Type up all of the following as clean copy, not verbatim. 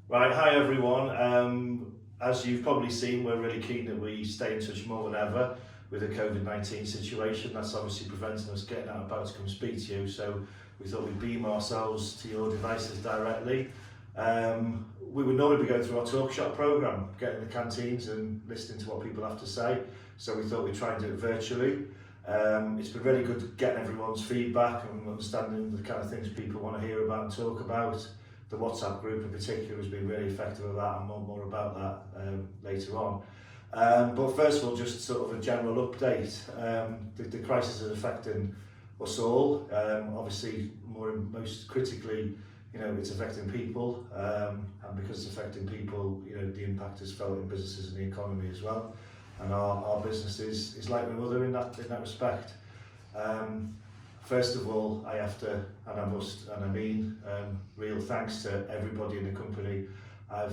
Right, hi everyone. As you've probably seen, we're really keen that we stay in touch more than ever with the COVID-19 situation. That's obviously preventing us getting out and about to come speak to you. So we thought we'd beam ourselves to your devices directly. We would normally be going through our TalkShop programme, getting the canteens and listening to what people have to say. So we thought we'd try and do it virtually. It's been really good getting everyone's feedback and understanding the kind of things people want to hear about and talk about. The WhatsApp group in particular has been really effective at that, and more about that later on. But first of all, just sort of a general update. The crisis is affecting us all. Obviously, most critically, it's affecting people, and because it's affecting people, the impact is felt in businesses and the economy as well. And our business is like no other in that respect. First of all, I have to, and I must, and I mean, real thanks to everybody in the company. I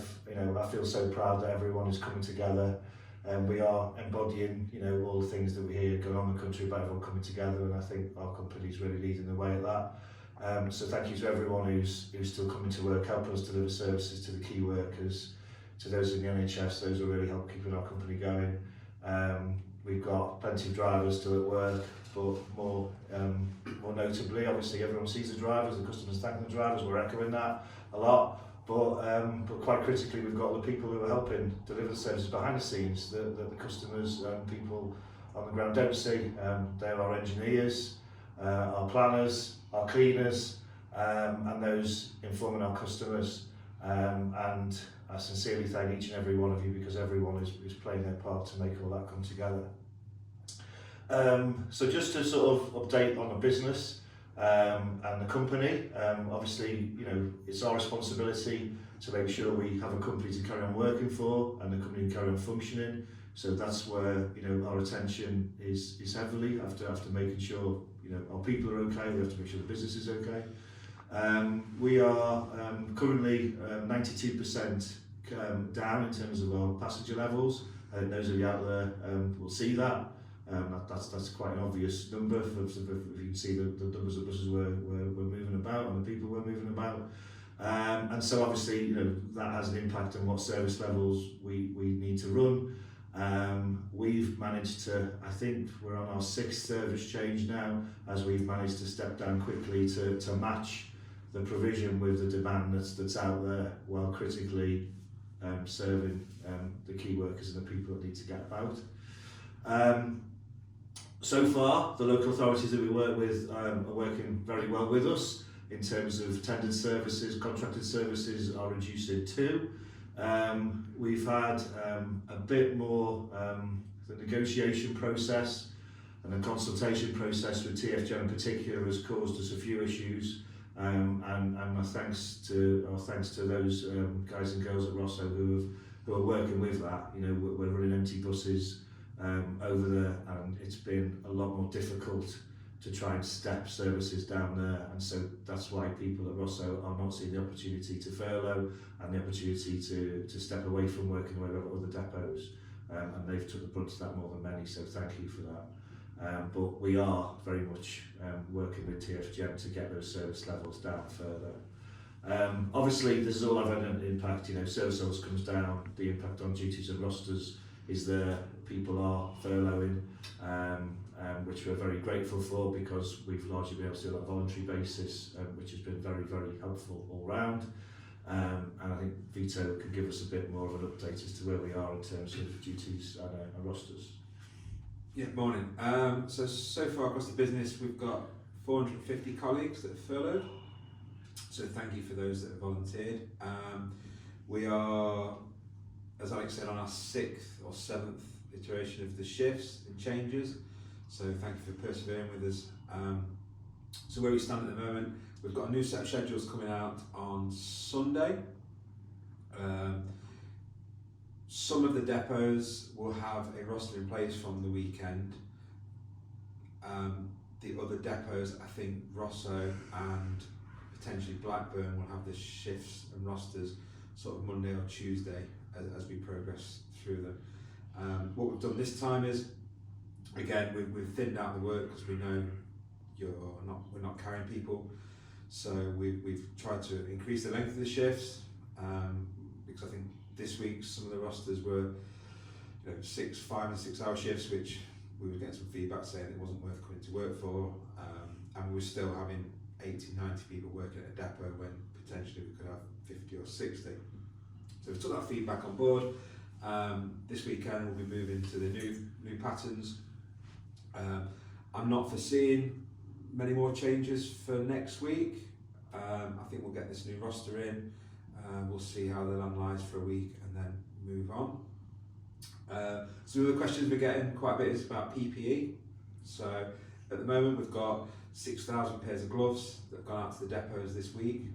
feel so proud that everyone is coming together, and we are embodying, all the things that we hear going on in the country about everyone coming together, and I think our company is really leading the way at that. So thank you to everyone who's still coming to work, helping us deliver services to the key workers, to those in the NHS, those who really help keeping our company going. We've got plenty of drivers still at work, but more notably, obviously everyone sees the drivers, the customers thank the drivers, we're echoing that a lot, but quite critically we've got the people who are helping deliver the services behind the scenes that the customers and people on the ground don't see. They're our engineers, our planners, our cleaners, and those informing our customers, and I sincerely thank each and every one of you, because everyone is playing their part to make all that come together. So just to sort of update on the business and the company, obviously, it's our responsibility to make sure we have a company to carry on working for and the company can carry on functioning. So that's where, our attention is heavily after making sure, our people are okay. We have to make sure the business is okay. We are currently 92% down in terms of our passenger levels. I think those of you out there will see that. That's quite an obvious number. If you can see the numbers of buses we're moving about and the people we're moving about. And so obviously, that has an impact on what service levels we need to run. We've managed to, I think we're on our 6th service change now, as we've managed to step down quickly to match the provision with the demand that's out there, while critically serving the key workers and the people that need to get about. So far, the local authorities that we work with are working very well with us in terms of tendered services, contracted services are reducing too. We've had a bit more, the negotiation process and the consultation process with TFG in particular has caused us a few issues. And our thanks to those guys and girls at Rosso who are working with that. We're running empty buses over there, and it's been a lot more difficult to try and step services down there, and so that's why people at Rosso are not seeing the opportunity to furlough and the opportunity to step away from working away with other depots, and they've took the brunt of that more than many, so thank you for that. But we are very much working with TFGM to get those service levels down further. Obviously, this is all having an impact. Service levels comes down, the impact on duties and rosters is there. People are furloughing, which we're very grateful for, because we've largely been able to do it on a voluntary basis, which has been very, very helpful all round. And I think Vito could give us a bit more of an update as to where we are in terms of duties and rosters. Yeah, morning. So far across the business, we've got 450 colleagues that have furloughed. So thank you for those that have volunteered. We are, as Alex said, on our 6th or 7th iteration of the shifts and changes. So thank you for persevering with us. So where we stand at the moment, we've got a new set of schedules coming out on Sunday. Some of the depots will have a roster in place from the weekend. The other depots, I think Rosso and potentially Blackburn, will have the shifts and rosters sort of Monday or Tuesday as we progress through them. What we've done this time is, again, we've thinned out the work because we know we're not carrying people. So we've tried to increase the length of the shifts. because I think this week some of the rosters were 5 and 6 hour shifts, which we were getting some feedback saying it wasn't worth coming to work for, and we were still having 80, 90 people working at a depot when potentially we could have 50 or 60. So we took that feedback on board. This weekend we'll be moving to the new patterns. I'm not foreseeing many more changes for next week. I think we'll get this new roster in. We'll see how the land lies for a week and then move on. Some of the questions we're getting quite a bit is about PPE. So at the moment we've got 6,000 pairs of gloves that have gone out to the depots this week.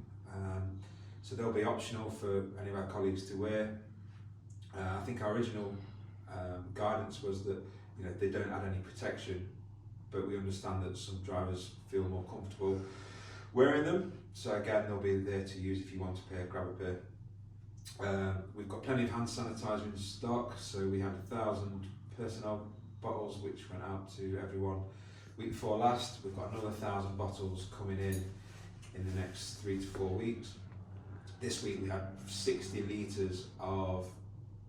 So they'll be optional for any of our colleagues to wear. I think our original guidance was that they don't add any protection, but we understand that some drivers feel more comfortable wearing them. So again, they'll be there to use if you want a pair, grab a pair. We've got plenty of hand sanitizer in stock, so we had 1,000 personnel bottles which went out to everyone week before last. We've got another 1,000 bottles coming in the next 3 to 4 weeks. This week we had 60 litres of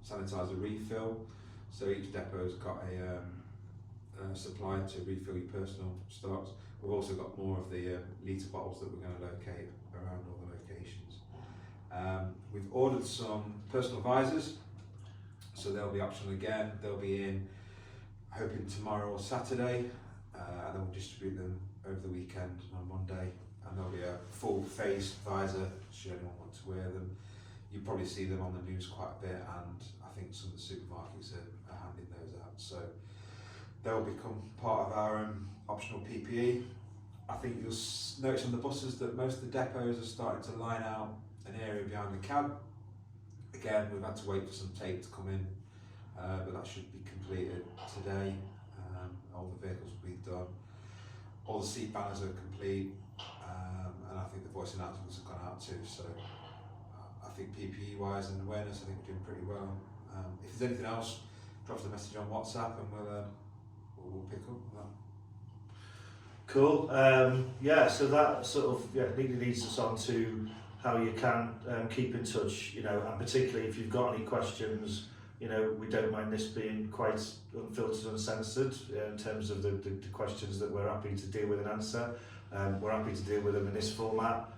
sanitizer refill, so each depot's got a supply to refill your personal stocks. We've also got more of the litre bottles that we're going to locate around all the locations. We've ordered some personal visors, so they'll be optional again. They'll be in, hoping tomorrow or Saturday, and then we'll distribute them over the weekend on Monday, and there'll be a full face visor should anyone want to wear them. You probably see them on the news quite a bit, and I think some of the supermarkets are handing those out, so they'll become part of our optional PPE. I think you'll notice on the buses that most of the depots are starting to line out an area behind the cab. Again, we've had to wait for some tape to come in, but that should be completed today. All the vehicles will be done. All the seat banners are complete, and I think the voice announcements have gone out too. So I think PPE wise and awareness, I think we're doing pretty well. If there's anything else, drop us a message on WhatsApp and we'll pick up on that. Cool. So that sort of neatly leads us on to how you can keep in touch, and particularly if you've got any questions, we don't mind this being quite unfiltered and uncensored in terms of the questions that we're happy to deal with and answer. We're happy to deal with them in this format.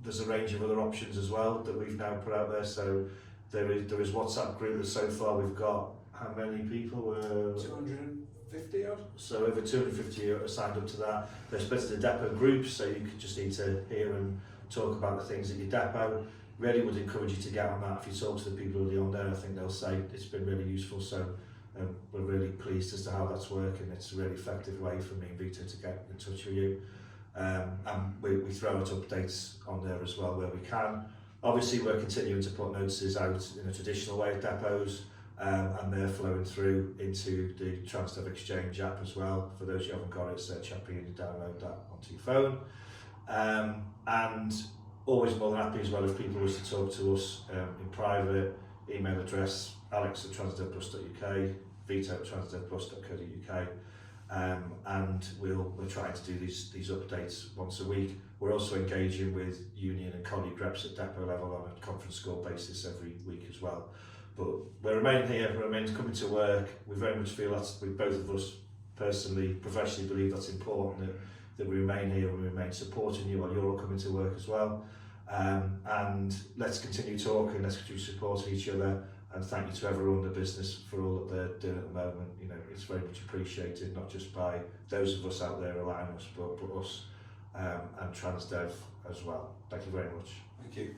There's a range of other options as well that we've now put out there. So there is WhatsApp group, and so far we've got how many people? 250 odd. So over 250 are signed up to that. They're split into depot groups, so you just need to hear and talk about the things at your depot. Really would encourage you to get on that. If you talk to the people already on there, I think they'll say it's been really useful. So we're really pleased as to how that's working. It's a really effective way for me and Vito to get in touch with you. And we throw out updates on there as well where we can. Obviously, we're continuing to put notices out in a traditional way at depots, and they're flowing through into the Transdev Exchange app as well. For those who haven't got it, search app and you download that onto your phone. And always more than happy as well if people wish to talk to us in private. Email address alex@transdevplus.uk, vito@transdevplus.co.uk, and we're trying to do these updates once a week. We're also engaging with union and colleague reps at depot level on a conference call basis every week as well. But we're remaining here, we're remaining coming to work. We very much feel that's, we both of us personally, professionally believe that's important, that we remain here and we remain supporting you while you're all coming to work as well. And let's continue talking, let's continue supporting each other, and thank you to everyone in the business for all that they're doing at the moment. It's very much appreciated, not just by those of us out there relying on us, but us and Transdev as well. Thank you very much. Thank you.